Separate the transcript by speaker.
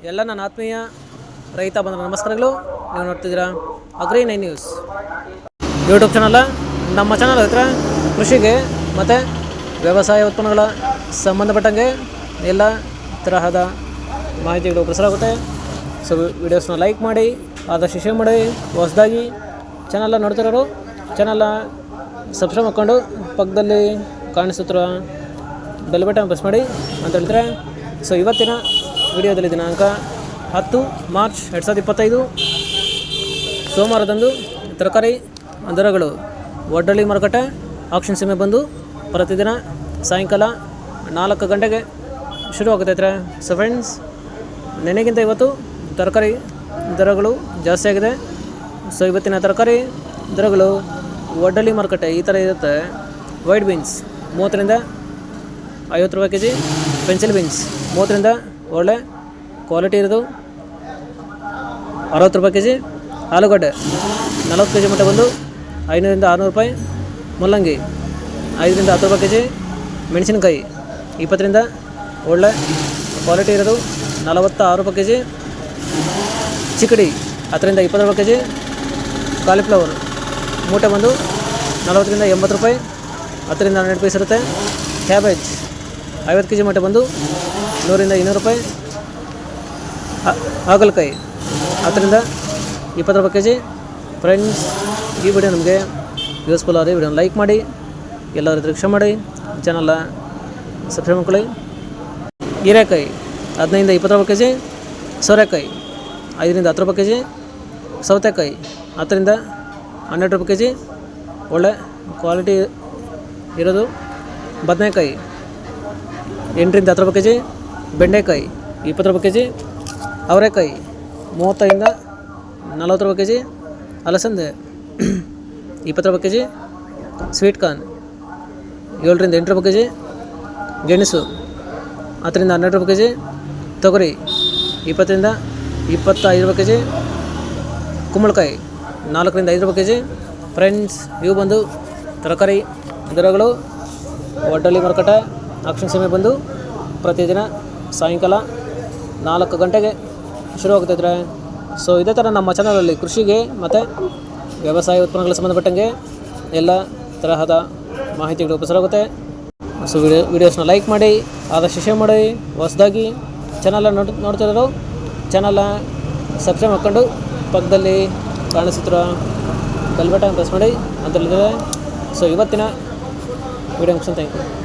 Speaker 1: ಎಲ್ಲ ನನ್ನ ಆತ್ಮೀಯ ರೈತ ಬಂಧುಗಳ ನಮಸ್ಕಾರಗಳು. ನೀವು ನೋಡ್ತಿದ್ದೀರಾ ಅಗ್ರಿ9 ನ್ಯೂಸ್ ಯೂಟ್ಯೂಬ್ ಚಾನಲ್. ನಮ್ಮ ಚಾನಲ್ ಹತ್ರ ಕೃಷಿಗೆ ಮತ್ತು ವ್ಯವಸಾಯ ಉತ್ಪನ್ನಗಳ ಸಂಬಂಧಪಟ್ಟಂಗೆ ಎಲ್ಲ ತರಹದ ಮಾಹಿತಿಗಳು ಪ್ರಸಾರ. ಸೊ ವಿಡಿಯೋಸ್ನ ಲೈಕ್ ಮಾಡಿ, ಆದಷ್ಟು ಶೇರ್ ಮಾಡಿ. ಹೊಸದಾಗಿ ಚಾನಲ್ನ ನೋಡ್ತಿರೋರು ಚಾನಲ್ನ ಸಬ್ಸ್ಕ್ರೈಬ್ ಮಾಡ್ಕೊಂಡು ಪಕ್ಕದಲ್ಲಿ ಕಾಣಿಸುತ್ತಿರೋ ಬೆಲ್ ಬಟನ್ ಪ್ರೆಸ್ ಮಾಡಿ ಅಂತ ಹೇಳಿದ್ರೆ. ಸೊ ಇವತ್ತಿನ ವಿಡಿಯೋದಲ್ಲಿ ದಿನಾಂಕ 10 ಮಾರ್ಚ್ 2025 ಸೋಮವಾರದಂದು ತರಕಾರಿ ದರಗಳು ಒಡ್ಡಳ್ಳಿ ಮಾರುಕಟ್ಟೆ ಆಕ್ಷನ್ ಸಮಯ ಬಂದು ಪ್ರತಿದಿನ ಸಾಯಂಕಾಲ 4 ಗಂಟೆಗೆ ಶುರುವಾಗುತ್ತೈತೆ. ಸೊ ಫ್ರೆಂಡ್ಸ್, ನೆನೆಗಿಂತ ಇವತ್ತು ತರಕಾರಿ ದರಗಳು ಜಾಸ್ತಿ ಆಗಿದೆ. ಸೊ ಇವತ್ತಿನ ತರಕಾರಿ ದರಗಳು ಒಡ್ಡಳ್ಳಿ ಮಾರುಕಟ್ಟೆ ಈ ಥರ ಇರುತ್ತೆ. ವೈಟ್ ಬೀನ್ಸ್ 30ರಿಂದ 50 ರೂಪಾಯಿ ಕೆ ಜಿ, ಪೆನ್ಸಿಲ್ ಬೀನ್ಸ್ 30ರಿಂದ ಒಳ್ಳೆ ಕ್ವಾಲಿಟಿ ಇರೋದು 60 ರೂಪಾಯಿ ಕೆ ಜಿ, ಆಲೂಗಡ್ಡೆ 40 ಕೆ ಜಿ ಮಟ್ಟ ಬಂದು 500ರಿಂದ 600 ರೂಪಾಯಿ, ಮುಲ್ಲಂಗಿ 5ರಿಂದ 10 ರೂಪಾಯಿ ಕೆ ಜಿ, ಮೆಣಸಿನಕಾಯಿ 20ರಿಂದ ಒಳ್ಳೆ ಕ್ವಾಲಿಟಿ ಇರೋದು 46 ರೂಪಾಯಿ ಕೆ ಜಿ, ಚಿಕ್ಕಡಿ 10ರಿಂದ 20 ರೂಪಾಯಿ ಕೆ ಜಿ, ಕಾಲಿಫ್ಲವರ್ ಮೂಟೆ ಬಂದು 40ರಿಂದ 80 ರೂಪಾಯಿ, 10ರಿಂದ 12 ಪೀಸ್ ಇರುತ್ತೆ. ಕ್ಯಾಬೇಜ್ 50 ಕೆ ಜಿ ಮಟ್ಟ ಬಂದು 100ರಿಂದ 200 ರೂಪಾಯಿ, ಹಾಗಲಕಾಯಿ 10ರಿಂದ 20 ರೂಪಾಯಿ ಕೆ ಜಿ. ಫ್ರೆಂಡ್ಸ್, ಈ ವಿಡಿಯೋ ನಮಗೆ ಯೂಸ್ಫುಲ್ ಆದರೆ ವಿಡಿಯೋನ ಲೈಕ್ ಮಾಡಿ, ಎಲ್ಲರ ದೃಶ್ಯ ಮಾಡಿ, ಚಾನಲ್ನ ಸಬ್ಸ್ಕ್ರೈಬ್ ಮಾಡ್ಕೊಳ್ಳಿ. ಹೀರೆಕಾಯಿ 15ರಿಂದ 20 ರೂಪಾಯಿ ಕೆ ಜಿ, ಸೋರೆಕಾಯಿ 5ರಿಂದ 10 ರೂಪಾಯಿ ಕೆ ಜಿ, ಸೌತೆಕಾಯಿ 10ರಿಂದ 12 ರೂಪಾಯಿ ಕೆ ಜಿ, ಒಳ್ಳೆ ಕ್ವಾಲಿಟಿ ಇರೋದು. ಬದನೆಕಾಯಿ 8ರಿಂದ 10 ರೂಪಾಯಿ ಕೆ ಜಿ, ಬೆಂಡೆಕಾಯಿ 20 ರೂಪಾಯಿ ಕೆ ಜಿ, ಅವರೆಕಾಯಿ 30ರಿಂದ 40 ರೂಪಾಯಿ ಕೆ ಜಿ, ಅಲಸಂದೆ 20 ರೂಪಾಯಿ ಕೆ ಜಿ, ಸ್ವೀಟ್ ಕಾರ್ನ್ 7ರಿಂದ 8 ರೂಪಾಯಿ ಕೆ ಜಿ, ಗೆಣಸು 10ರಿಂದ 12 ರೂಪಾಯಿ ಕೆ ಜಿ, ತೊಗರಿ 20ರಿಂದ 25 ರೂಪಾಯಿ ಕೆ ಜಿ, ಕುಂಬಳಕಾಯಿ 4ರಿಂದ 5 ರೂಪಾಯಿ ಕೆ ಜಿ. ಫ್ರೆಂಡ್ಸ್, ಇವು ಬಂದು ತರಕಾರಿ ದರಗಳು ಒಡ್ಡಳ್ಳಿ ಮಾರುಕಟ್ಟೆ ಆಕ್ಷನ್ ಸಮಯ ಬಂದು ಪ್ರತಿದಿನ ಸಾಯಂಕಾಲ 4 ಗಂಟೆಗೆ ಶುರುವಾಗ್ತೈತೆ. ಸೊ ಇದೇ ಥರ ನಮ್ಮ ಚಾನಲಲ್ಲಿ ಕೃಷಿಗೆ ಮತ್ತು ವ್ಯವಸಾಯ ಉತ್ಪನ್ನಗಳಿಗೆ ಸಂಬಂಧಪಟ್ಟಂಗೆ ಎಲ್ಲ ತರಹದ ಮಾಹಿತಿಗಳು ಪ್ರಸಾರವಾಗುತ್ತೆ. ಸೊ ವಿಡಿಯೋಸ್ನ ಲೈಕ್ ಮಾಡಿ, ಆದಷ್ಟು ಶೇರ್ ಮಾಡಿ. ಹೊಸದಾಗಿ ಚಾನಲ್ನ ನೋಡ್ತಿರೋರು ಚಾನಲ್ನ ಸಬ್ಸ್ಕ್ರೈಬ್ ಮಾಡ್ಕೊಂಡು ಪಕ್ಕದಲ್ಲಿ ಕಾಣಿಸುತ್ತಿರೋ ಬೆಲ್ ಬಟನ್ ಪ್ರೆಸ್ ಮಾಡಿ ಅಂತ ಹೇಳಿದರೆ. ಸೊ ಇವತ್ತಿನ ವಿಡಿಯೋ ಮುಗಿಸ್ತೀನಿ. Thank you.